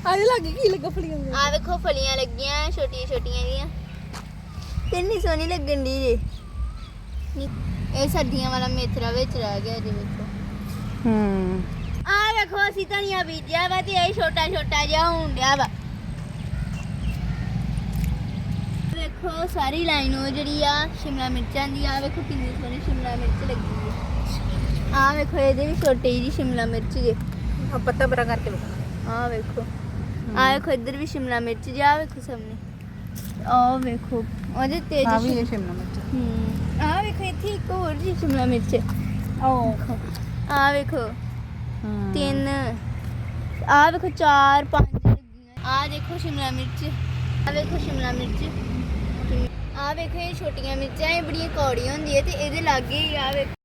ਆਹ ਲੱਗੀ ਕੀ ਲੱਗਾ ਫਲੀਆਂ ਆ ਵੇਖੋ ਫਲੀਆਂ ਲੱਗੀਆਂ ਛੋਟੀਆਂ ਛੋਟੀਆਂ ਜੀਆਂ ਕਿੰਨੀ ਸੋਹਣੀ ਲੱਗਣ ਦੀ ਜੇ ਇਹ ਸਰਦੀਆਂ ਵਾਲਾ ਮੇਥਰਾ ਵਿੱਚ ਰਹਿ ਗਿਆ ਜੀ ਵੇਖੋ ਆ ਵੇਖੋ ਅਸੀਂ ਧਨੀਆ ਬੀਜਿਆ ਵਾ ਤੇ ਇਹ ਛੋਟਾ ਛੋਟਾ ਜਿਹਾ ਹੋਣ ਡਿਆ ਵਾ ਵੇਖੋ ਸਾਰੀ ਲਾਈਨ ਉਹ ਜਿਹੜੀ ਆ ਸ਼ਿਮਲਾ ਮਿਰਚਾਂ ਦੀ ਆ ਵੇਖੋ ਕਿੰਨੀ ਸੋਹਣੀ ਸ਼ਿਮਲਾ ਮਿਰਚ ਲੱਗੀ ਹੈ ਆ ਵੇਖੋ ਇਹਦੇ ਵੀ ਛੋਟੀ ਜਿਹੀ ਸ਼ਿਮਲਾ ਮਿਰਚ ਜੇ ਆ ਪੱਤਾ ਬਰਾ ਕਰਕੇ ਆ ਵੇਖੋ ਆ ਵੇਖੋ ਇੱਧਰ ਵੀ ਸ਼ਿਮਲਾ ਮਿਰਚ ਜੀ ਆ ਵੇਖੋ ਸਾਹਮਣੇ ਆ ਵੇਖੋ ਉਹਦੇ ਤੇ ਆ ਵੀ ਇਹ ਸ਼ਿਮਲਾ ਮਿਰਚ ਆ ਵੇਖੋ ਇੱਥੇ ਇੱਕ ਹੋਰ ਜੀ ਸ਼ਿਮਲਾ ਮਿਰਚ ਆ ਵੇਖੋ ਤਿੰਨ ਆ ਵੇਖੋ 4 5 ਲੱਗੀਆਂ ਆ ਦੇਖੋ ਸ਼ਿਮਲਾ ਮਿਰਚ ਆ ਵੇਖੋ ਸ਼ਿਮਲਾ ਮਿਰਚ ਆ ਵੇਖੋ ਇਹ ਛੋਟੀਆਂ ਮਿਰਚਾਂ ਇਹ ਬੜੀਆਂ ਕੌੜੀਆਂ ਹੁੰਦੀਆਂ ਤੇ ਇਹਦੇ ਲਾਗੇ ਹੀ ਆ ਵੇਖੋ